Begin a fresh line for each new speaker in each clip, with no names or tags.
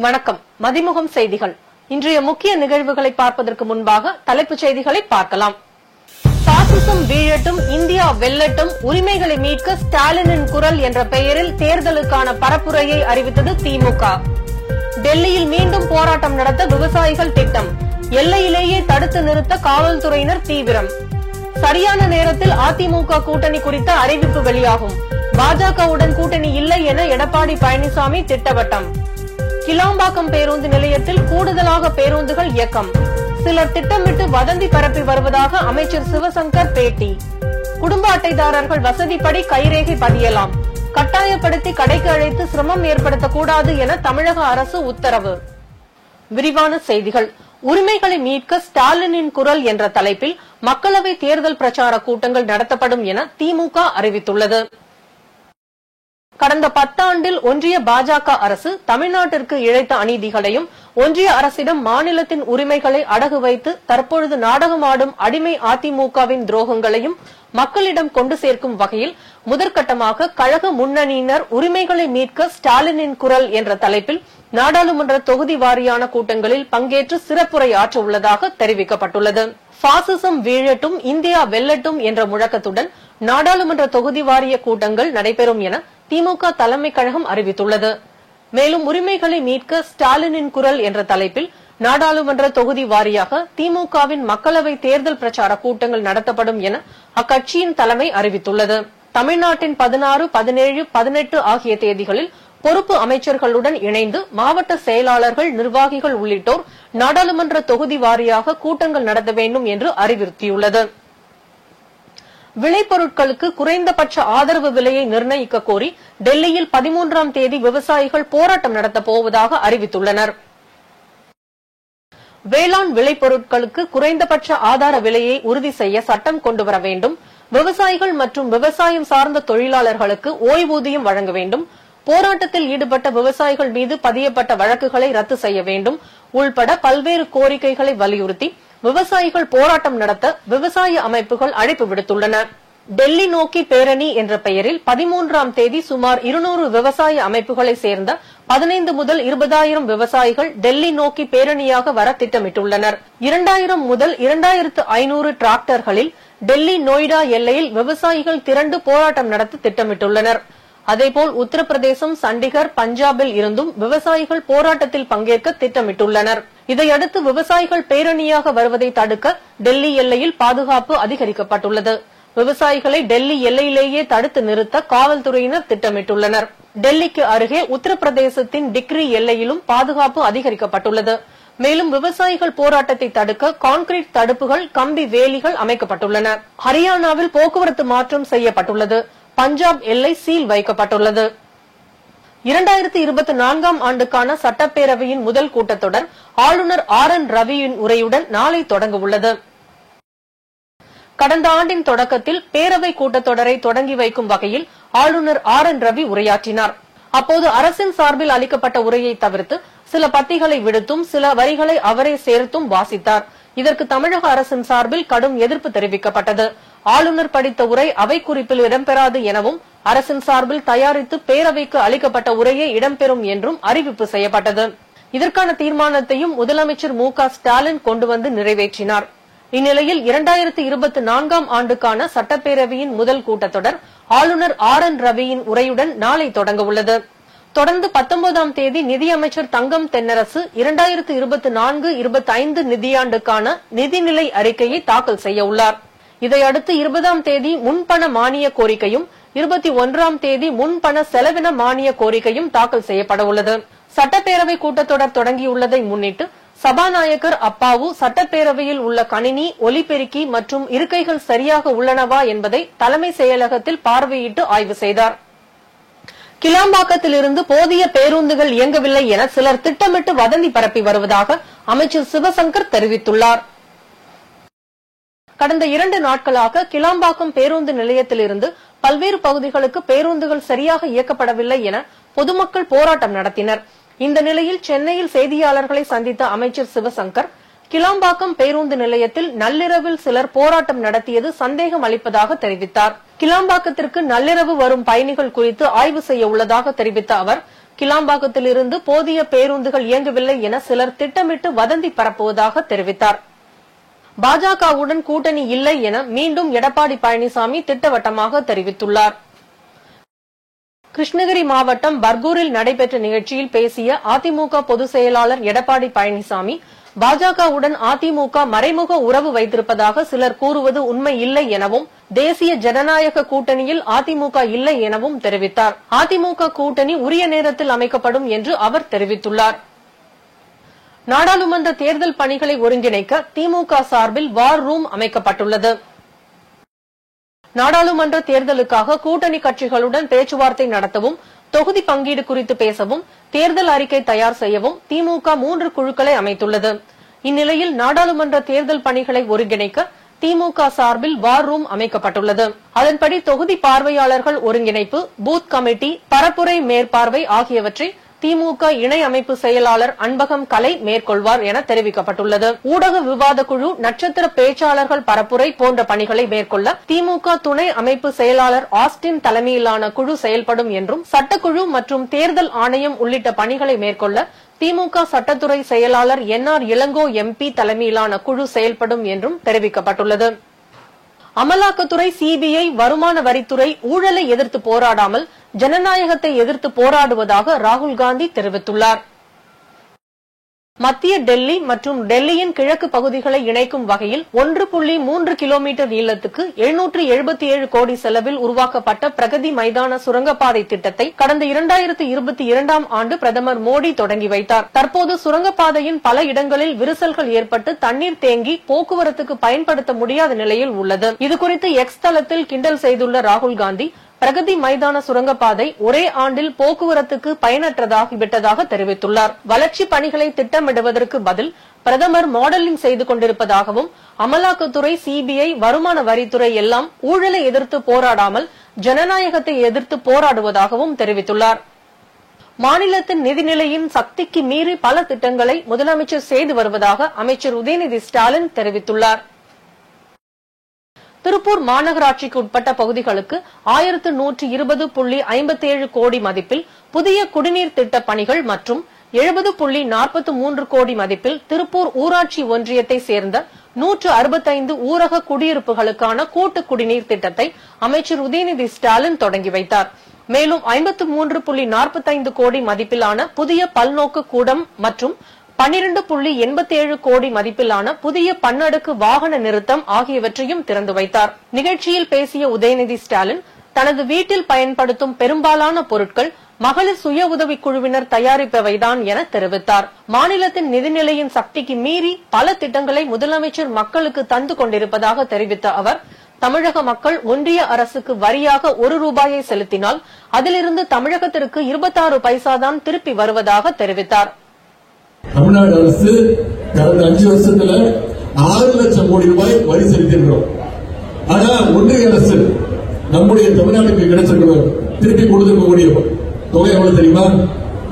வணக்கம். மதிமுகம் செய்திகள். இன்றைய முக்கிய நிகழ்வுகளை பார்ப்பதற்கு முன்பாக தலைப்புச் செய்திகளை பார்க்கலாம். பாசிசம் வீழட்டும், இந்தியா வெல்லட்டும், உரிமைகளை மீட்க ஸ்டாலினின் குரல் என்ற பெயரில் தேர்தலுக்கான பரப்புரையை அறிவித்தது திமுக. டெல்லியில் மீண்டும் போராட்டம் நடத்த விவசாயிகள் திட்டம். எல்லையிலேயே தடுத்து நிறுத்த காவல்துறையினர் தீவிரம். சரியான நேரத்தில் அதிமுக கூட்டணி குறித்த அறிவிப்பு வெளியாகும். பாஜகவுடன் கூட்டணி இல்லை என எடப்பாடி பழனிசாமி திட்டவட்டம். கிளாம்பாக்கம் பேருந்து நிலையத்தில் கூடுதலாக பேருந்துகள் இயக்கம். சிலர் திட்டமிட்டு வதந்தி பரப்பி வருவதாக அமைச்சர் சிவசங்கர் பேட்டி. குடும்ப அட்டைதாரர்கள் வசதிப்படி கைரேகை பதியலாம். கட்டாயப்படுத்தி கடைக்கு அழைத்து சிரமம் ஏற்படுத்தக்கூடாது என தமிழக அரசு உத்தரவு. விரிவான செய்திகள். உரிமைகளை மீட்க ஸ்டாலினின் குரல் என்ற தலைப்பில் மக்களவை தேர்தல் பிரச்சார கூட்டங்கள் நடத்தப்படும் என திமுக அறிவித்துள்ளது. கடந்த 10 ஆண்டில் ஒன்றிய பாஜக அரசு தமிழ்நாட்டிற்கு இழைத்த அநீதிகளையும், ஒன்றிய அரசிடம் மாநிலத்தின் உரிமைகளை அடகு வைத்து தற்பொழுது நாடகமாடும் அடிமை அதிமுகவின் துரோகங்களையும் மக்களிடம் கொண்டு சேர்க்கும் வகையில் முதற்கட்டமாக கழக முன்னணியினர் உரிமைகளை மீட்க ஸ்டாலினின் குரல் என்ற தலைப்பில் நாடாளுமன்ற தொகுதி வாரியான கூட்டங்களில் பங்கேற்று சிறப்புரை ஆற்ற உள்ளதாக தெரிவிக்கப்பட்டுள்ளது. பாசிசம் வீழட்டும், இந்தியா வெல்லட்டும் என்ற முழக்கத்துடன் நாடாளுமன்ற தொகுதி வாரிய கூட்டங்கள் நடைபெறும் என திமுக தலைமை கழகம் அறிவித்துள்ளது. மேலும் உரிமைகளை மீட்க ஸ்டாலினின் குரல் என்ற தலைப்பில் நாடாளுமன்ற தொகுதி வாரியாக திமுகவின் மக்களவை தேர்தல் பிரச்சார கூட்டங்கள் நடத்தப்படும் என அக்கட்சியின் தலைமை அறிவித்துள்ளது. தமிழ்நாட்டின் 16, 17, 18 ஆகிய தேதிகளில் பொறுப்பு அமைச்சர்களுடன் இணைந்து மாவட்ட செயலாளர்கள், நிர்வாகிகள் உள்ளிட்டோர் நாடாளுமன்ற தொகுதி வாரியாக கூட்டங்கள் நடத்த வேண்டும் என்று அறிவுறுத்தியுள்ளது. விளைபொருட்களுக்கு குறைந்தபட்ச ஆதரவு விலையை நிர்ணயிக்க கோரி டெல்லியில் 13ஆம் தேதி விவசாயிகள் போராட்டம் நடத்தப் போவதாக அறிவித்துள்ளனர். வேளாண் விளைபொருட்களுக்கு குறைந்தபட்ச ஆதார விலையை உறுதி செய்ய சட்டம் கொண்டுவர வேண்டும். விவசாயிகள் மற்றும் விவசாயம் சார்ந்த தொழிலாளர்களுக்கு ஓய்வூதியம் வழங்க வேண்டும். போராட்டத்தில் ஈடுபட்ட விவசாயிகள் மீது பதியப்பட்ட வழக்குகளை ரத்து செய்ய வேண்டும் உள்பட பல்வேறு கோரிக்கைகளை வலியுறுத்தி விவசாயிகள் போராட்டம் நடத்த விவசாய அமைப்புகள் அழைப்பு விடுத்துள்ளன. டெல்லி நோக்கி பேரணி என்ற பெயரில் 13ஆம் தேதி சுமார் 200 விவசாய அமைப்புகளை சேர்ந்த 15 முதல் 20,000 விவசாயிகள் டெல்லி நோக்கி பேரணியாக வர திட்டமிட்டுள்ளனர். 2000 முதல் 2500 டிராக்டர்களில் டெல்லி நொய்டா எல்லையில் விவசாயிகள் திரண்டு போராட்டம் நடத்த திட்டமிட்டுள்ளனர். அதேபோல் உத்தரப்பிரதேசம், சண்டிகர், பஞ்சாபில் இருந்தும் விவசாயிகள் போராட்டத்தில் பங்கேற்க திட்டமிட்டுள்ளனர். இதையடுத்து விவசாயிகள் பேரணியாக வருவதை தடுக்க டெல்லி எல்லையில் பாதுகாப்பு அதிகரிக்கப்பட்டுள்ளது. விவசாயிகளை டெல்லி எல்லையிலேயே தடுத்து நிறுத்த காவல்துறையினர் திட்டமிட்டுள்ளனர். டெல்லிக்கு அருகே உத்தரப்பிரதேசத்தின் டிக்ரி எல்லையிலும் பாதுகாப்பு அதிகரிக்கப்பட்டுள்ளது. மேலும் விவசாயிகள் போராட்டத்தை தடுக்க கான்கிரீட் தடுப்புகள், கம்பி வேலிகள் அமைக்கப்பட்டுள்ளன. ஹரியானாவில் போக்குவரத்து மாற்றம் செய்யப்பட்டுள்ளது. பஞ்சாப் எல்லை சீல் வைக்கப்பட்டுள்ளது. 2024ஆம் ஆண்டுக்கான சட்டப்பேரவையின் முதல் கூட்டத்தொடர் ஆளுநர் RN ரவியின் உரையுடன் நாளை தொடங்க உள்ளது. கடந்த ஆண்டின் தொடக்கத்தில் பேரவை கூட்டத்தொடரை தொடங்கி வைக்கும் வகையில் ஆளுநர் RN ரவி உரையாற்றினார். அப்போது அரசின் சார்பில் அளிக்கப்பட்ட உரையை தவிர்த்து சில பத்திகளை விடுத்தும் சில வரிகளை அவரே சேர்த்தும் வாசித்தார். இதற்கு தமிழக அரசின் சார்பில் கடும் எதிர்ப்பு தெரிவிக்கப்பட்டது. ஆளுநர் படித்த உரை அவை குறிப்பில் இடம்பெறாது எனவும் அரசின் சார்பில் தயாரித்து பேரவைக்கு அளிக்கப்பட்ட உரையே இடம்பெறும் என்றும் அறிவிப்பு செய்யப்பட்டது. இதற்கான தீர்மானத்தையும் முதலமைச்சர் மு க ஸ்டாலின் கொண்டு வந்து நிறைவேற்றினார். இந்நிலையில் 2024ஆம் ஆண்டுக்கான சட்டப்பேரவையின் முதல் கூட்டத்தொடர் ஆளுநர் RN ரவியின் உரையுடன் நாளை தொடங்க உள்ளது. தொடர்ந்து 19ஆம் தேதி நிதியமைச்சர் தங்கம் தென்னரசு 2024-25 நிதியாண்டுக்கான நிதிநிலை அறிக்கையை தாக்கல் செய்ய உள்ளார். இதையடுத்து 20ஆம் தேதி முன்பண மானிய கோரிக்கையும் 21ஆம் தேதி முன்பண செலவின மானிய கோரிக்கையும் தாக்கல் செய்யப்பட உள்ளது. சட்டப்பேரவை கூட்டத்தொடர் தொடங்கியுள்ளதை முன்னிட்டு சபாநாயகர் அப்பாவு சட்டப்பேரவையில் உள்ள கணினி, ஒலிபெருக்கி மற்றும் இருக்கைகள் சரியாக உள்ளனவா என்பதை தலைமை செயலகத்தில் பார்வையிட்டு ஆய்வு செய்தார். கிளாம்பாக்கத்திலிருந்து போதிய பேருந்துகள் இயங்கவில்லை என சிலர் திட்டமிட்டு வதந்தி பரப்பி வருவதாக அமைச்சர் சிவசங்கர் தெரிவித்துள்ளார். கடந்த 2 நாட்களாக கிளாம்பாக்கம் பேருந்து நிலையத்திலிருந்து பல்வேறு பகுதிகளுக்கு பேருந்துகள் சரியாக இயக்கப்படவில்லை என பொதுமக்கள் போராட்டம் நடத்தினர். இந்த நிலையில் சென்னையில் செய்தியாளர்களை சந்தித்த அமைச்சர் சிவசங்கர் கிளாம்பாக்கம் பேருந்து நிலையத்தில் நள்ளிரவில் சிலர் போராட்டம் நடத்தியது சந்தேகம் அளிப்பதாக தெரிவித்தார். கிளாம்பாக்கத்திற்கு நள்ளிரவு வரும் பயணிகள் குறித்து ஆய்வு செய்ய உள்ளதாக தெரிவித்த அவர், கிளாம்பாக்கத்தில் இருந்து போதிய பேருந்துகள் இயங்கவில்லை என சிலர் திட்டமிட்டு வதந்தி பரப்புவதாக தெரிவித்தார். பாஜகவுடன் கூட்டணி இல்லை என மீண்டும் எடப்பாடி பழனிசாமி திட்டவட்டமாக தெரிவித்துள்ளார். கிருஷ்ணகிரி மாவட்டம் பர்கூரில் நடைபெற்ற நிகழ்ச்சியில் பேசிய அதிமுக பொதுச் செயலாளர் எடப்பாடி பழனிசாமி, பாஜகவுடன் அதிமுக மறைமுக உறவு வைத்திருப்பதாக சிலர் கூறுவது உண்மை இல்லை எனவும், தேசிய ஜனநாயக கூட்டணியில் அதிமுக இல்லை எனவும் தெரிவித்தார். அதிமுக கூட்டணி உரிய நேரத்தில் அமைக்கப்படும் என்று அவர் தெரிவித்துள்ளார். நாடாளுமன்ற தேர்தல் பணிகளை ஒருங்கிணைக்க திமுக சார்பில் வார் ரூம் அமைக்கப்பட்டுள்ளது. நாடாளுமன்ற தேர்தலுக்காக கூட்டணி கட்சிகளுடன் பேச்சுவார்த்தை நடத்தவும், தொகுதி பங்கீடு குறித்து பேசவும், தேர்தல் அறிக்கை தயார் செய்யவும் திமுக 3 குழுக்களை அமைத்துள்ளது. இந்நிலையில் நாடாளுமன்ற தேர்தல் பணிகளை ஒருங்கிணைக்க திமுக சார்பில் வார் ரூம் அமைக்கப்பட்டுள்ளது. அதன்படி தொகுதி பார்வையாளர்கள் ஒருங்கிணைப்பு, பூத் கமிட்டி, பரப்புரை மேற்பார்வை ஆகியவற்றை திமுக இணை அமைப்பு செயலாளர் அன்பகம் கலை மேற்கொள்வார் என தெரிவிக்கப்பட்டுள்ளது. ஊடக விவாத குழு, நட்சத்திர பேச்சாளர்கள் பரப்புரை போன்ற பணிகளை மேற்கொள்ள திமுக துணை அமைப்பு செயலாளர் ஆஸ்டின் தலைமையிலான குழு செயல்படும் என்றும், சட்டக்குழு மற்றும் தேர்தல் ஆணையம் உள்ளிட்ட பணிகளை மேற்கொள்ள திமுக சட்டத்துறை செயலாளர் என்ஆர் இளங்கோ எம்பி தலைமையிலான குழு செயல்படும் என்றும் தெரிவிக்கப்பட்டுள்ளது. அமலாக்கத்துறை, சிபிஐ, வருமான வரித்துறை ஊழலை எதிர்த்து போராடாமல் ஜனநாயகத்தை எதிர்த்து போராடுவதாக ராகுல் காந்தி தெரிவித்துள்ளார். மத்திய டெல்லி மற்றும் டெல்லியின் கிழக்கு பகுதிகளை இணைக்கும் வகையில் 1.3 கிலோமீட்டர் நீளத்துக்கு 777 கோடி செலவில் உருவாக்கப்பட்ட பிரகதி மைதான சுரங்கப்பாதை திட்டத்தை கடந்த 2022ஆம் ஆண்டு பிரதமர் மோடி தொடங்கி வைத்தார். தற்போது சுரங்கப்பாதையின் பல இடங்களில் விரிசல்கள் ஏற்பட்டு தண்ணீர் தேங்கி போக்குவரத்துக்கு பயன்படுத்த முடியாத நிலையில் உள்ளது. இதுகுறித்து எக்ஸ் தளத்தில் கிண்டல் செய்துள்ள ராகுல் காந்தி, பிரகதி மைதான சுரங்கப்பாதை ஒரே ஆண்டில் போக்குவரத்துக்கு பயனற்றதாகிவிட்டதாக தெரிவித்துள்ளார். வளர்ச்சி பணிகளை திட்டமிடுவதற்கு பதில் பிரதமர் மாடலிங் செய்து கொண்டிருப்பதாகவும், அமலாக்கத்துறை, சிபிஐ, வருமான வரித்துறை எல்லாம் ஊழலை எதிர்த்து போராடாமல் ஜனநாயகத்தை எதிர்த்து போராடுவதாகவும் தெரிவித்துள்ளார். மாநிலத்தின் நிதிநிலையின் சக்திக்கு மீறி பல திட்டங்களை முதலமைச்சர் செய்து வருவதாக அமைச்சர் உதயநிதி ஸ்டாலின் தெரிவித்துள்ளார். திருப்பூர் மாநகராட்சிக்கு உட்பட்ட பகுதிகளுக்கு 1120.57 கோடி மதிப்பில் புதிய குடிநீர் திட்ட பணிகள் மற்றும் 70.43 கோடி மதிப்பில் திருப்பூர் ஊராட்சி ஒன்றியத்தை சேர்ந்த 165 ஊரக குடியிருப்புகளுக்கான கூட்டு குடிநீர் திட்டத்தை அமைச்சர் உதயநிதி ஸ்டாலின் தொடங்கி வைத்தார். மேலும் 53.45 கோடி மதிப்பிலான புதிய பல்நோக்கு கூடம் மற்றும் 12.87 கோடி மதிப்பிலான புதிய பன்னடுக்கு வாகன நிறுத்தம் ஆகியவற்றையும் திறந்து வைத்தார். நிகழ்ச்சியில் பேசிய உதயநிதி ஸ்டாலின், தனது வீட்டில் பயன்படுத்தும் பெரும்பாலான பொருட்கள் மகளிர் சுய உதவிக் குழுவினர் தயாரிப்பவைதான் என தெரிவித்தார். மாநிலத்தின் நிதிநிலையின் சக்திக்கு மீறி பல திட்டங்களை முதலமைச்சர் மக்களுக்கு தந்து கொண்டிருப்பதாக தெரிவித்த அவர், தமிழக மக்கள் ஒன்றிய அரசுக்கு வரியாக 1 ரூபாயை செலுத்தினால் அதிலிருந்து தமிழகத்திற்கு 26 பைசா தான் திருப்பி வருவதாக தெரிவித்தார்.
தமிழ்நாடு அரசு கடந்த 5 வருஷத்துல 6 லட்சம் கோடி ரூபாய் வரி செலுத்தியிருக்கிறோம். ஆனா ஒன்றிய அரசு நம்முடைய தமிழ்நாட்டுக்கு கிடைச்சிருக்கிற திருப்பி கொடுத்திருக்கக்கூடிய தொகை எவ்வளவு தெரியுமா?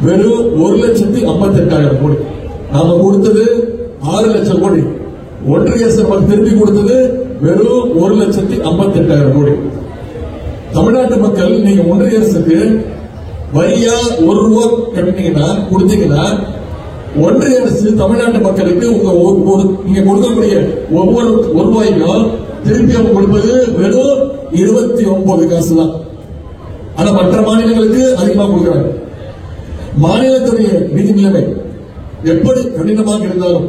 வெறும் 1,58,000 கோடி. நாம கொடுத்தது 6 லட்சம் கோடி. ஒன்றிய அரசு திருப்பி கொடுத்தது வெறும் 1,58,000 கோடி. தமிழ்நாட்டு மக்கள் நீங்க ஒன்றிய அரசுக்கு வரியா 1 ரூபா கட்டினீங்கன்னா கொடுத்தீங்கன்னா, ஒன்றிய அரசு தமிழ்நாட்டு மக்களுக்கு நீங்க கொடுக்கக்கூடிய ஒவ்வொரு 1 ரூபாய்க்கும் திருப்பி அவங்க கொடுப்பது வெறும் 29 காசு தான். ஆனா மற்ற மாநிலங்களுக்கு அதிகமாக கொடுக்கிறாங்க. மாநிலத்துடைய நிதி நிலைமை எப்படி கடினமாக இருந்தாலும்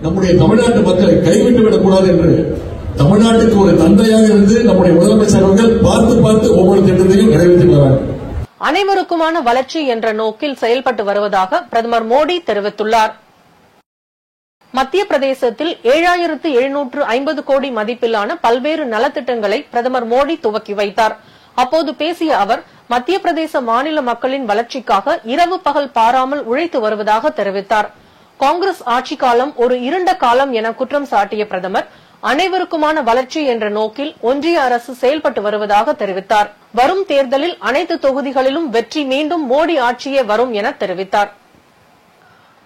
நம்முடைய தமிழ்நாட்டு மக்களை கைவிட்டு விடக்கூடாது என்று தமிழ்நாட்டுக்கு ஒரு தந்தையாக இருந்து நம்முடைய முதலமைச்சர் அவர்கள் பார்த்து ஒவ்வொரு திட்டத்தையும் நிறைவேற்றி வராங்க.
அனைவருக்குமான வளர்ச்சி என்ற நோக்கில் செயல்பட்டு வருவதாக பிரதமர் மோடி தெரிவித்துள்ளார். மத்திய பிரதேசத்தில் 7,750 கோடி மதிப்பிலான பல்வேறு நலத்திட்டங்களை பிரதமர் மோடி துவக்கி வைத்தார். அப்போது பேசிய அவர், மத்திய பிரதேச மாநில மக்களின் வளர்ச்சிக்காக இரவு பகல் பாராமல் உழைத்து வருவதாக தெரிவித்தார். காங்கிரஸ் ஆட்சி காலம் ஒரு இருண்ட காலம் என குற்றம் சாட்டிய பிரதமர், அனைவருக்குமான வளர்ச்சி என்ற நோக்கில் ஒன்றிய அரசு செயல்பட்டு வருவதாக தெரிவித்தார். வரும் தேர்தலில் அனைத்து தொகுதிகளிலும் வெற்றி மீண்டும் மோடி ஆட்சியே வரும் என தெரிவித்தார்.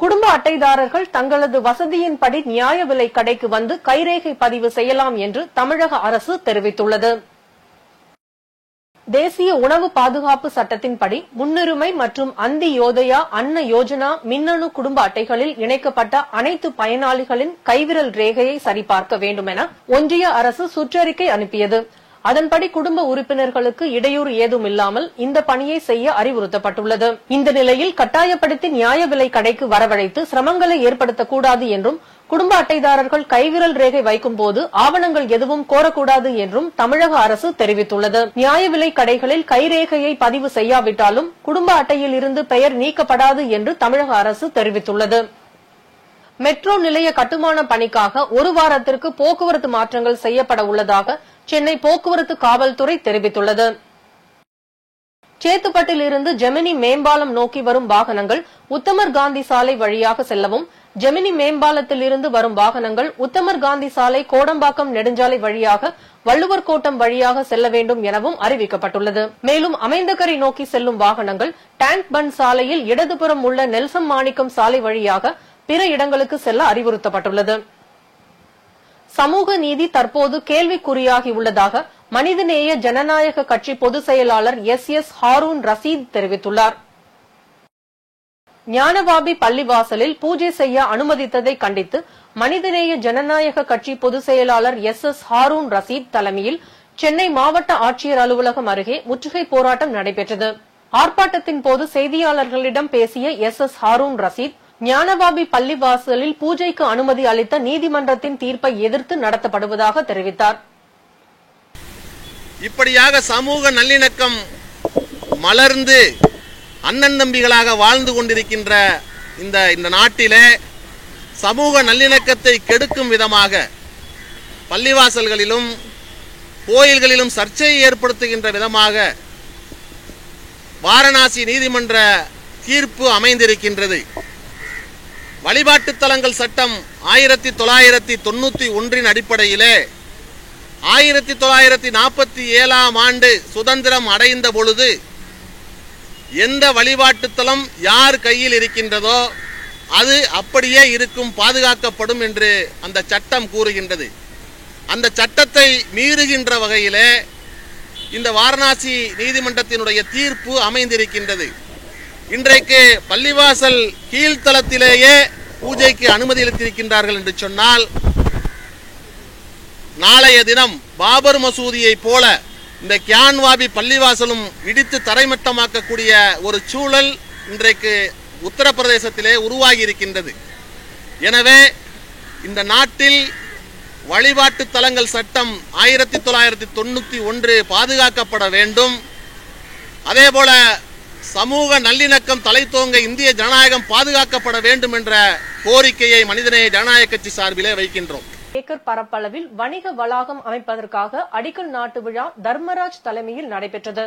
குடும்ப அட்டைதாரர்கள் தங்களது வசதியின்படி நியாய விலை கடைக்கு வந்து கைரேகை பதிவு செய்யலாம் என்று தமிழக அரசு தெரிவித்துள்ளது. தேசிய உணவு பாதுகாப்பு சட்டத்தின்படி முன்னுரிமை மற்றும் அந்தி யோதயா அன்ன யோஜனா மின்னணு குடும்ப அட்டைகளில் இணைக்கப்பட்ட அனைத்து பயனாளிகளின் கைவிரல் ரேகையை சரிபார்க்க வேண்டும் என ஒன்றிய அரசு சுற்றறிக்கை அனுப்பியது. அதன்படி குடும்ப உறுப்பினர்களுக்கு இடையூறு ஏதும் இல்லாமல் இந்த பணியை செய்ய அறிவுறுத்தப்பட்டுள்ளது. இந்த நிலையில் கட்டாயப்படுத்தி நியாய விலை கடைக்கு வரவழைத்து சிரமங்களை ஏற்படுத்தக்கூடாது என்றும், குடும்ப அட்டைதாரர்கள் கைவிரல் ரேகை வைக்கும் போது ஆவணங்கள் எதுவும் கோரக்கூடாது என்றும் தமிழக அரசு தெரிவித்துள்ளது. நியாய விலை கடைகளில் கைரேகையை பதிவு செய்யாவிட்டாலும் குடும்ப அட்டையில் இருந்து பெயர் நீக்கப்படாது என்று தமிழக அரசு தெரிவித்துள்ளது. மெட்ரோ நிலைய கட்டுமான பணிக்காக ஒரு வாரத்திற்கு போக்குவரத்து மாற்றங்கள் செய்யப்பட உள்ளதாக சென்னை போக்குவரத்து காவல்துறை தெரிவித்துள்ளது. சேத்துப்பட்டில் இருந்து ஜெமினி மேம்பாலம் நோக்கி வரும் வாகனங்கள் உத்தமர் காந்தி சாலை வழியாக செல்லவும், ஜெமினி மேம்பாலத்தில் இருந்து வரும் வாகனங்கள் உத்தமர் காந்தி சாலை கோடம்பாக்கம் நெடுஞ்சாலை வழியாக வள்ளுவர் கோட்டம் வழியாக செல்ல வேண்டும் எனவும் அறிவிக்கப்பட்டுள்ளது. மேலும் அமைந்தகரை நோக்கி செல்லும் வாகனங்கள் டேங்க் பண்ட் சாலையில் இடதுபுறம் உள்ள நெல்சன் மாணிக்கம் சாலை வழியாக பிற இடங்களுக்கு செல்ல அறிவுறுத்தப்பட்டுள்ளது. சமூக நீதி தற்போது கேள்விக்குறியாகி உள்ளதாக மனிதநேய ஜனநாயக கட்சி பொதுச் செயலாளர் எஸ் ஹாரூன் ரசீத் தெரிவித்துள்ளார். ஞானவாபி பள்ளிவாசலில் பூஜை செய்ய அனுமதித்ததை கண்டித்து மனிதநேய ஜனநாயக கட்சி பொதுச் செயலாளர் எஸ் ஹாரூன் ரசீத் தலைமையில் சென்னை மாவட்ட ஆட்சியர் அலுவலகம் அருகே முற்றுகை போராட்டம் நடைபெற்றது. ஆர்ப்பாட்டத்தின் போது செய்தியாளர்களிடம் பேசிய எஸ் ஹாரூன் ரசீத், ஞானவாபி பள்ளிவாசலில் பூஜைக்கு அனுமதி அளித்த நீதிமன்றத்தின் தீர்ப்பை எதிர்த்து நடத்தப்படுவதாக தெரிவித்தார்.
இப்படியாக சமூக நல்லிணக்கம் மலர்ந்து அண்ணன் தம்பிகளாக வாழ்ந்து கொண்டிருக்கின்ற இந்த நாட்டிலே சமூக நல்லிணக்கத்தை கெடுக்கும் விதமாக பள்ளிவாசல்களிலும் கோயில்களிலும் சர்ச்சையை ஏற்படுத்துகின்ற விதமாக வாரணாசி நீதிமன்ற தீர்ப்பு அமைந்திருக்கின்றது. வழிபாட்டு தலங்கள் சட்டம் 1991 அடிப்படையிலே 1947 ஆண்டு சுதந்திரம் அடைந்த பொழுது எந்த வழிபாட்டு தலம் யார் கையில் இருக்கின்றதோ அது அப்படியே இருக்கும், பாதுகாக்கப்படும் என்று அந்த சட்டம் கூறுகின்றது. அந்த சட்டத்தை மீறுகின்ற வகையிலே இந்த வாரணாசி நீதிமன்றத்தினுடைய தீர்ப்பு அமைந்திருக்கின்றது. இன்றைக்கு பள்ளிவாசல் கீழ்த்தளத்திலேயே பூஜைக்கு அனுமதி அளித்திருக்கின்றார்கள் என்று சொன்னால், நாளைய தினம் பாபர் மசூதியை போல இந்த கியான்வாபி பள்ளிவாசலும் இடித்து தரைமட்டமாக்கக்கூடிய ஒரு சூழல் இன்றைக்கு உத்தரப்பிரதேசத்திலே உருவாகி இருக்கின்றது. எனவே இந்த நாட்டில் வழிபாட்டு தலங்கள் சட்டம் 1991 பாதுகாக்கப்பட வேண்டும். அதேபோல சமூக நல்லிணக்கம் தலைத்தோங்க இந்திய ஜனநாயகம் பாதுகாக்கப்பட வேண்டும் என்ற கோரிக்கையை மனிதநேய ஜனநாயக கட்சி சார்பிலே வைக்கின்றோம்.
ஏக்கர் பரப்பளவில் வணிக வளாகம் அமைப்பதற்காக அடிக்கல் நாட்டு விழா தர்மராஜ் தலைமையில் நடைபெற்றது.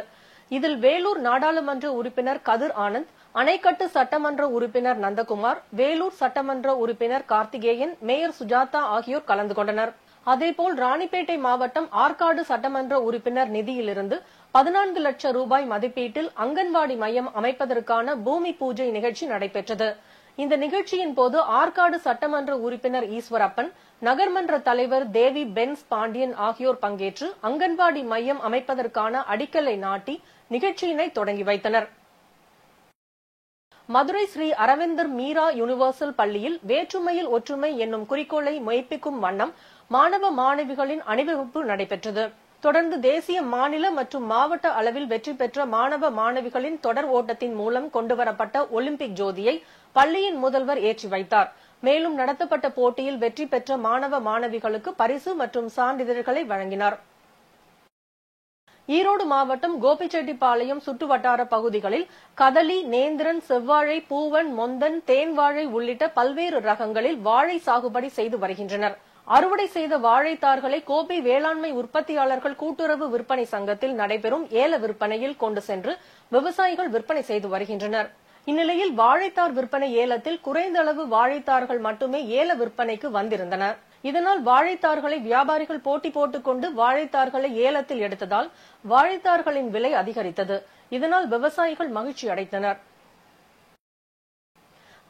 இதில் வேலூர் நாடாளுமன்ற உறுப்பினர் கதிர் ஆனந்த், அணைக்கட்டு சட்டமன்ற உறுப்பினர் நந்தகுமார், வேலூர் சட்டமன்ற உறுப்பினர் கார்த்திகேயன், மேயர் சுஜாதா ஆகியோர் கலந்து கொண்டனர். அதேபோல் ராணிப்பேட்டை மாவட்டம் ஆற்காடு சட்டமன்ற உறுப்பினர் நிதியிலிருந்து 14 லட்சம் ரூபாய் மதிப்பீட்டில் அங்கன்வாடி மையம் அமைப்பதற்கான பூமி பூஜை நிகழ்ச்சி நடைபெற்றது. இந்த நிகழ்ச்சியின் போது ஆற்காடு சட்டமன்ற உறுப்பினர் ஈஸ்வரப்பன், நகர்மன்ற தலைவர் தேவி பென்ஸ் பாண்டியன் ஆகியோர் பங்கேற்று அங்கன்வாடி மையம் அமைப்பதற்கான அடிக்கல்லை நாட்டி நிகழ்ச்சியினை தொடங்கி வைத்தனர். மதுரை ஸ்ரீ அரவிந்தர் மீரா யூனிவர்சல் பள்ளியில் வேற்றுமையில் ஒற்றுமை என்னும் குறிக்கோளை மெய்ப்பிக்கும் வண்ணம் மாணவ மாணவிகளின் அணிவகுப்பு நடைபெற்றது. தொடர்ந்து தேசிய, மாநில மற்றும் மாவட்ட அளவில் வெற்றி பெற்ற மாணவ மாணவிகளின் தொடர் ஓட்டத்தின் மூலம் கொண்டுவரப்பட்ட ஒலிம்பிக் ஜோதியை பள்ளியின் முதல்வர் ஏற்றி வைத்தார். மேலும் நடத்தப்பட்ட போட்டியில் வெற்றி பெற்ற மாணவ மாணவிகளுக்கு பரிசு மற்றும் சான்றிதழ்களை வழங்கினார். ஈரோடு மாவட்டம் கோபிச்செட்டிப்பாளையம் சுற்றுவட்டார பகுதிகளில் கதலி, நேந்திரன், செவ்வாழை, பூவன், மொந்தன், தேன் வாழை உள்ளிட்ட பல்வேறு ரகங்களில் வாழை சாகுபடி செய்து வருகின்றனர். அறுவடை செய்த வாழைத்தார்களை கோபி வேளாண்மை உற்பத்தியாளர்கள் கூட்டுறவு விற்பனை சங்கத்தில் நடைபெறும் ஏல விற்பனையில் கொண்டு சென்று விவசாயிகள் விற்பனை செய்து வருகின்றனர். இந்நிலையில் வாழைத்தார் விற்பனை ஏலத்தில் குறைந்த அளவு வாழைத்தார்கள் மட்டுமே ஏல விற்பனைக்கு வந்திருந்தனர். இதனால் வாழைத்தார்களை வியாபாரிகள் போட்டி போட்டுக் கொண்டு வாழைத்தார்களை ஏலத்தில் எடுத்ததால் வாழைத்தார்களின் விலை அதிகரித்தது. இதனால் விவசாயிகள் மகிழ்ச்சி அடைந்தனர்.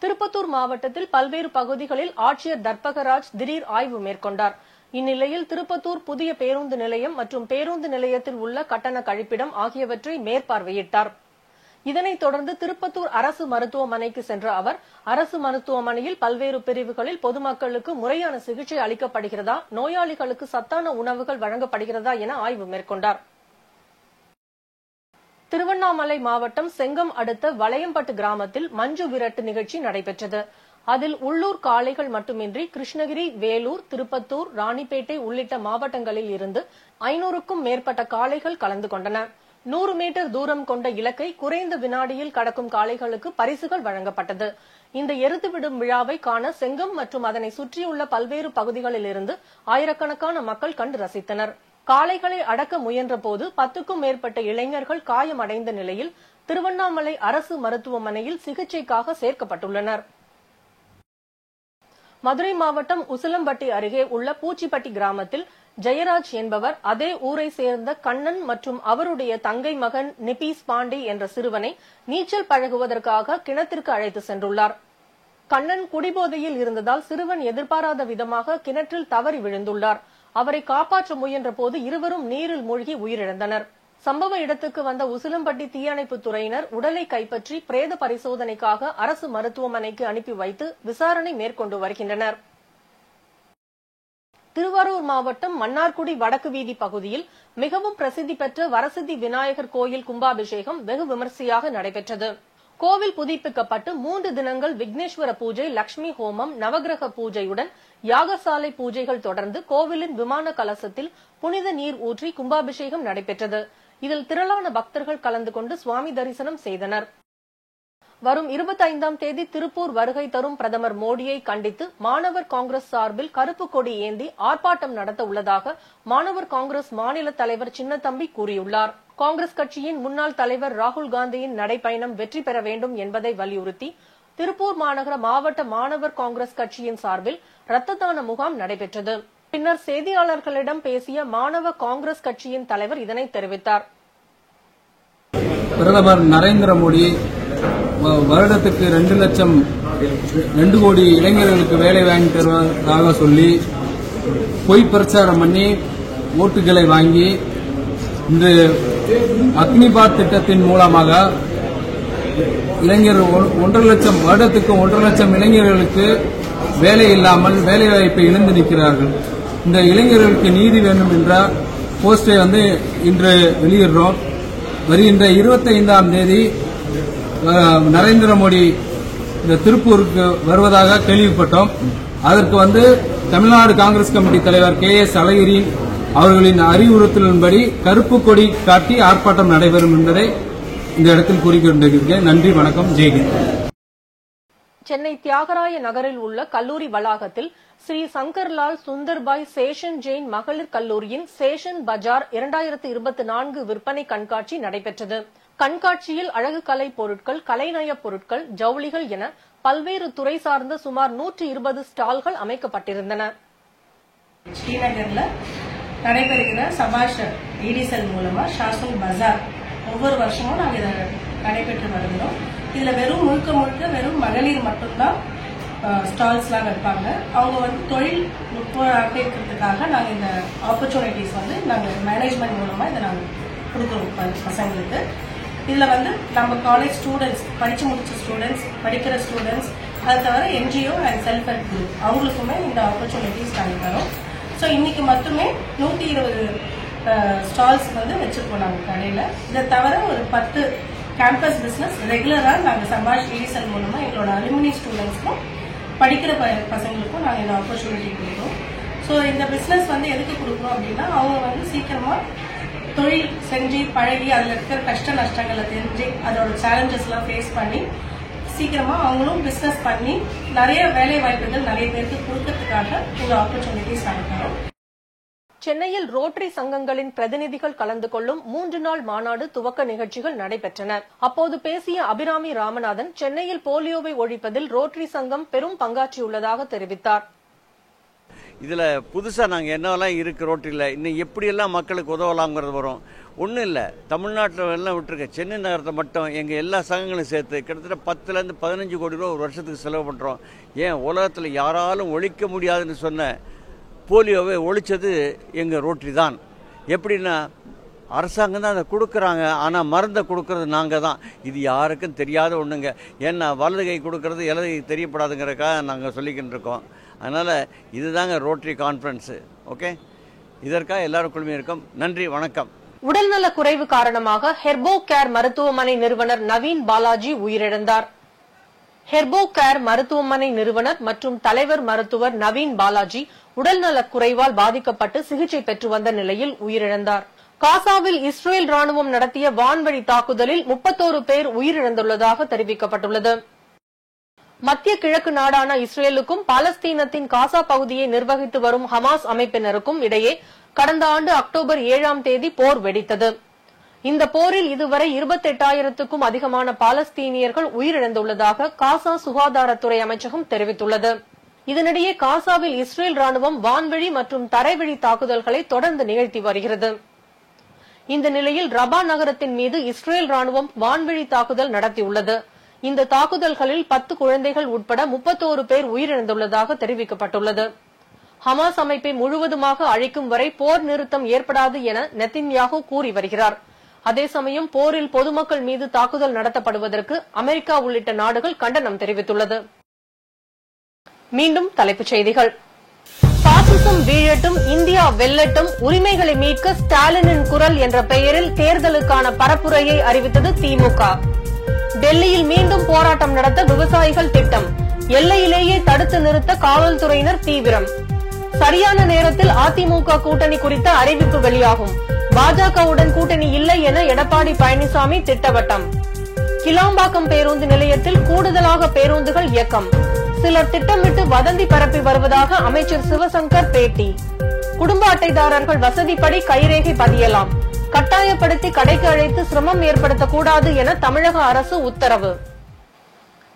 திருப்பத்தூர் மாவட்டத்தில் பல்வேறு பகுதிகளில் ஆட்சியர் தர்பகராஜ் திடீர் ஆய்வு மேற்கொண்டார். இந்நிலையில் திருப்பத்தூர் புதிய பேருந்து நிலையம் மற்றும் பேருந்து நிலையத்தில் உள்ள கட்டண கழிப்பிடம் ஆகியவற்றை மேற்பார்வையிட்டார். இதனைத் தொடர்ந்து திருப்பத்தூர் அரசு மருத்துவமனைக்கு சென்ற அவர் அரசு மருத்துவமனையில் பல்வேறு பிரிவுகளில் பொதுமக்களுக்கு முறையான சிகிச்சை அளிக்கப்படுகிறதா, நோயாளிகளுக்கு சத்தான உணவுகள் வழங்கப்படுகிறதா என ஆய்வு மேற்கொண்டார். திருவண்ணாமலை மாவட்டம் செங்கம் அடுத்த வளையம்பட்டு கிராமத்தில் மஞ்சு விரட்டு நிகழ்ச்சி நடைபெற்றது. அதில் உள்ளூர் காளைகள் மட்டுமின்றி கிருஷ்ணகிரி, வேலூர், திருப்பத்தூர், ராணிப்பேட்டை உள்ளிட்ட மாவட்டங்களில் இருந்து 500க்கும் மேற்பட்ட காளைகள் கலந்து கொண்டன. 100 மீட்டர் தூரம் கொண்ட இலக்கை குறைந்த வினாடியில் கடக்கும் காளைகளுக்கு பரிசுகள் வழங்கப்பட்டது. இந்த எருதுவிடும் விழாவை காண செங்கம் மற்றும் அதனை சுற்றியுள்ள பல்வேறு பகுதிகளில் இருந்து ஆயிரக்கணக்கான மக்கள் கண்டு ரசித்தனர். காளைகளை அடக்க முயன்றபோது 10க்கும் மேற்பட்ட இளைஞர்கள் காயமடைந்த நிலையில் திருவண்ணாமலை அரசு மருத்துவமனையில் சிகிச்சைக்காக சேர்க்கப்பட்டுள்ளனர். மதுரை மாவட்டம் உசிலம்பட்டி அருகே உள்ள பூச்சிப்பட்டி கிராமத்தில் ஜெயராஜ் என்பவர் அதே ஊரை சேர்ந்த கண்ணன் மற்றும் அவருடைய தங்கை மகன் நிபீஸ் பாண்டி என்ற சிறுவனை நீச்சல் பழகுவதற்காக கிணத்திற்கு அழைத்து சென்றுள்ளார். கண்ணன் குடிபோதையில் இருந்ததால் சிறுவன் எதிர்பாராத விதமாக கிணற்றில் தவறி விழுந்துள்ளார். அவரை காப்பாற்ற முயன்ற போது இருவரும் நீரில் மூழ்கி உயிரிழந்தனர். சம்பவ இடத்துக்கு வந்த உசிலம்பட்டி தீயணைப்பு துறையினர் உடலை கைப்பற்றி பிரேத பரிசோதனைக்காக அரசு மருத்துவமனைக்கு அனுப்பி வைத்து விசாரணை மேற்கொண்டு வருகின்றனர். திருவாரூர் மாவட்டம் மன்னார்குடி வடக்கு வீதி பகுதியில் மிகவும் பிரசித்தி பெற்ற வரசித்தி விநாயகர் கோயில் கும்பாபிஷேகம் வெகு விமரிசையாக நடைபெற்றது. கோவில் புதுப்பிக்கப்பட்டு 3 தினங்கள் விக்னேஸ்வர பூஜை, லட்சுமி ஹோமம், நவகிரக பூஜையுடன் யாகசாலை பூஜைகள் தொடர்ந்து கோவிலின் விமான கலசத்தில் புனித நீர் ஊற்றி கும்பாபிஷேகம் நடைபெற்றது. இதில் திரளான பக்தர்கள் கலந்து கொண்டு சுவாமி தரிசனம் செய்தனர். வரும் 25ஆம் தேதி திருப்பூர் வருகை தரும் பிரதமர் மோடியை கண்டித்து மாணவர் காங்கிரஸ் சார்பில் கருப்பு கொடி ஏந்தி ஆர்ப்பாட்டம் நடத்த உள்ளதாக மாணவர் காங்கிரஸ் மாநில தலைவர் சின்னத்தம்பி கூறியுள்ளார். காங்கிரஸ் கட்சியின் முன்னாள் தலைவர் ராகுல் காந்தியின் நடைபயணம் வெற்றி பெற வேண்டும் என்பதை வலியுறுத்தி திருப்பூர் மாநகர மாவட்ட மாணவர் காங்கிரஸ் கட்சியின் சார்பில் ரத்த தான முகாம் நடைபெற்றது. பின்னர் செய்தியாளர்களிடம் பேசிய மாணவ காங்கிரஸ் கட்சியின் தலைவர் இதனை தெரிவித்தார்.
பிரதமர் நரேந்திர மோடி வருடத்துக்கு 2 கோடி இளைஞர்களுக்கு வேலை வாங்கி தருவதாக சொல்லி பொய் பிரச்சாரம் பண்ணி ஓட்டுகளை வாங்கி இன்று அக்னிபாத் திட்டத்தின் மூலமாக இளைஞர் 1.5 லட்சம் வருடத்துக்கு 1.5 லட்சம் இளைஞர்களுக்கு வேலை இல்லாமல் வேலை வாய்ப்பை இழந்து நிற்கிறார்கள். இந்த இளைஞர்களுக்கு நீதி வேண்டும் என்ற போஸ்டை இன்று வெளியிடுறோம். வருகின்ற 25ஆம் தேதி நரேந்திர மோடி இந்த திருப்பூருக்கு வருவதாக கேள்விப்பட்டோம். அதற்கு தமிழ்நாடு காங்கிரஸ் கமிட்டி தலைவர் KS அழகிரி அவர்களின் அறிவுறுத்தலின்படி கருப்பு கொடி காட்டி ஆர்ப்பாட்டம் நடைபெறும் என்பதை இந்த இடத்தில் கூறிக்கொண்டிருக்கிறேன். நன்றி, வணக்கம், ஜெய்ஹிந்த்.
சென்னை தியாகராய நகரில் உள்ள கல்லூரி வளாகத்தில் ஸ்ரீ சங்கர்லால் சுந்தர்பாய் சேஷன் ஜெயின் மகளிர் கல்லூரியின் சேஷன் பஜார் 2024 விற்பனை கண்காட்சி நடைபெற்றது. கண்காட்சியில் அழகு கலை பொருட்கள், கலைநயப் பொருட்கள், ஜவுளிகள் என பல்வேறு துறை சார்ந்த சுமார் 120 ஸ்டால்கள் அமைக்கப்பட்டிருந்தன.
ஸ்ரீநகர்ல நடைபெறுகிற சபாஷ் ஈடிசல் மூலமா ஷாசன் பஜார் ஒவ்வொரு வருஷமும் நாங்க இதை நடைபெற்று வருகிறோம். இதுல முழுக்க வெறும் மகளிர் மட்டும்தான் ஸ்டால்ஸ்லாம் வைப்பாங்க. அவங்க தொழில் நுட்பமாக இருக்கிறதுக்காக நாங்க இந்த ஆப்பர்ச்சுனிட்டிஸ் நாங்க மேனேஜ்மெண்ட் மூலமா இதை நாங்க கொடுக்குறோம் பசங்களுக்கு. இதுல நம்ம காலேஜ் ஸ்டூடெண்ட்ஸ், படிச்சு முடிச்ச ஸ்டூடெண்ட்ஸ், படிக்கிற ஸ்டூடெண்ட்ஸ், அது தவிர NGO and self help group அவங்களுக்குமே இந்த ஆப்பர்ச்சுனிட்டிஸ் நாங்க தரோம். ஸோ இன்னைக்கு மட்டுமே 120 ஸ்டால்ஸ் வச்சிருக்கோம் நாங்க கடையில. இதை தவிர ஒரு 10 கேம்பஸ் பிசினஸ் ரெகுலரா நாங்க சபாஷ் ஈடிசல் மூலமா எங்களோட அலுமினி ஸ்டூடெண்ட்ஸ்க்கும் படிக்கிற பசங்களுக்கும் நாங்க இந்த ஆப்பர்ச்சுனிட்டி கொடுக்குறோம். ஸோ இந்த பிசினஸ் எதுக்கு கொடுக்குறோம் அப்படின்னா அவங்க சீக்கிரமா தொழில் செஞ்சு பழகி அதுல இருக்கிற கஷ்ட நஷ்டங்களை தெரிஞ்சு அதோட சேலஞ்சஸ் எல்லாம் ஃபேஸ் பண்ணி சீக்கிரமா அவங்களும் பிசினஸ் பண்ணி நிறைய வேலை வாய்ப்புகள் நிறைய பேருக்கு கொடுக்கறதுக்காக இந்த ஆப்பர்ச்சுனிட்டிஸ் நடக்கிறோம்.
சென்னையில் ரோட்டரி சங்கங்களின் பிரதிநிதிகள் கலந்து கொள்ளும் 3 நாள் மாநாடு துவக்க நிகழ்ச்சிகள் நடைபெற்றன. அப்போது பேசிய அபிராமி ராமநாதன் சென்னையில் போலியோவை ஒழிப்பதில் ரோட்டரி சங்கம் பெரும் பங்காற்றியுள்ளதாக தெரிவித்தார்.
இதுல புதுசா நாங்க என்னெல்லாம் இருக்கு ரோட்டரியில இன்னும் எப்படியெல்லாம் மக்களுக்கு உதவலாம்ங்கிறது வரும். ஒன்றும் இல்லை, தமிழ்நாட்டில் எல்லாம் விட்டுருக்க சென்னை நகரத்தை மட்டும் எங்கள் எல்லா சங்கங்களும் சேர்த்து கிட்டத்தட்ட 10 to 15 கோடி ரூபா ஒரு வருஷத்துக்கு செலவு பண்ணுறோம். ஏன் உலகத்தில் யாராலும் ஒழிக்க முடியாதுன்னு சொன்ன போலியோவை ஒழிச்சது எங்கள் ரோட்டரி தான். எப்படின்னா அரசாங்கம் தான் அதை கொடுக்குறாங்க, ஆனால் மருந்தை கொடுக்கறது நாங்கள் தான். இது யாருக்கும் தெரியாத ஒன்றுங்க. ஏன்னா வலது கை கொடுக்கறது இடது கை தெரியப்படாதுங்கிறதுக்காக நாங்கள் சொல்லிக்கிட்டு இருக்கோம். அதனால் இதுதாங்க ரோட்டரி கான்ஃபரன்ஸு. ஓகே, இதற்காக எல்லாரும் குழுமையும் இருக்கோம். நன்றி, வணக்கம்.
உடல்நல குறைவு காரணமாக ஹெர்போ கேர் மருத்துவமனை நிறுவனர் நவீன் பாலாஜி உயிரிழந்தார். ஹெர்போ கேர் மருத்துவமனை நிறுவனர் மற்றும் தலைவர் மருத்துவர் நவீன் பாலாஜி உடல்நலக் குறைவால் பாதிக்கப்பட்டு சிகிச்சை பெற்று வந்த நிலையில் உயிரிழந்தார். காசாவில் இஸ்ரேல் ராணுவம் நடத்திய வான்வழி தாக்குதலில் 31 பேர் உயிரிழந்துள்ளதாக தெரிவிக்கப்பட்டுள்ளது. மத்திய கிழக்கு நாடான இஸ்ரேலுக்கும் பாலஸ்தீனத்தின் காசா பகுதியை நிர்வகித்து வரும் ஹமாஸ் அமைப்பினருக்கும் இடையே கடந்த ஆண்டு அக்டோபர் 7ஆம் தேதி போர் வெடித்தது. இந்த போரில் இதுவரை 28,000க்கும் அதிகமான பாலஸ்தீனியர்கள் உயிரிழந்துள்ளதாக காசா சுகாதாரத்துறை அமைச்சகம் தெரிவித்துள்ளது. இதனிடையே காசாவில் இஸ்ரேல் ராணுவம் வான்வழி மற்றும் தரைவழி தாக்குதல்களை தொடர்ந்து நிகழ்த்தி வருகிறது. இந்த நிலையில் ரபா நகரத்தின் மீது இஸ்ரேல் ராணுவம் வான்வழி தாக்குதல் நடத்தியுள்ளது. இந்த தாக்குதல்களில் 10 குழந்தைகள் உட்பட 31 பேர் உயிரிழந்துள்ளதாக தெரிவிக்கப்பட்டுள்ளது. ஹமாஸ் அமைப்பை முழுவதுமாக அழிக்கும் வரை போர் நிறுத்தம் ஏற்படாது என நெத்தன்யாகு கூறி வருகிறார். அதே சமயம் போரில் பொதுமக்கள் மீது தாக்குதல் நடத்தப்படுவதற்கு அமெரிக்கா உள்ளிட்ட நாடுகள் கண்டனம் தெரிவித்துள்ளது. மீண்டும் தலைப்புச் செய்திகள். பாசிசம் வீழட்டும், இந்தியா வெல்லட்டும், உரிமைகளை மீட்க ஸ்டாலினின் குரல் என்ற பெயரில் தேர்தலுக்கான பரப்புரையை அறிவித்தது திமுக. டெல்லியில் மீண்டும் போராட்டம் நடத்த விவசாயிகள் திட்டம். எல்லையிலேயே தடுத்து நிறுத்த காவல்துறையினர் தீவிரம். சரியான நேரத்தில் அதிமுக கூட்டணி குறித்த அறிவிப்பு வெளியாகும். பாஜகவுடன் கூட்டணி இல்லை என எடப்பாடி பழனிசாமி திட்டவட்டம். கிளாம்பாக்கம் பேருந்து நிலையத்தில் கூடுதலாக பேருந்துகள் இயக்கம். சிலர் திட்டமிட்டு வதந்தி பரப்பி வருவதாக அமைச்சர் சிவசங்கர் பேட்டி. குடும்ப அட்டைதாரர்கள் வசதிப்படி கைரேகை பதியலாம். கட்டாயப்படுத்தி கடைக்கு அழைத்து சிரமம் ஏற்படுத்தக்கூடாது என தமிழக அரசு உத்தரவு.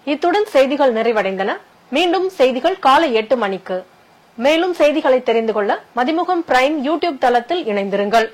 இத்துடன் செய்திகள் நிறைவடைந்தன. மீண்டும் செய்திகள் காலை 8 மணிக்கு. மேலும் செய்திகளை தெரிந்து கொள்ள மதிமுகம் பிரைம் யூடியூப் தளத்தில் இணைந்திருங்கள்.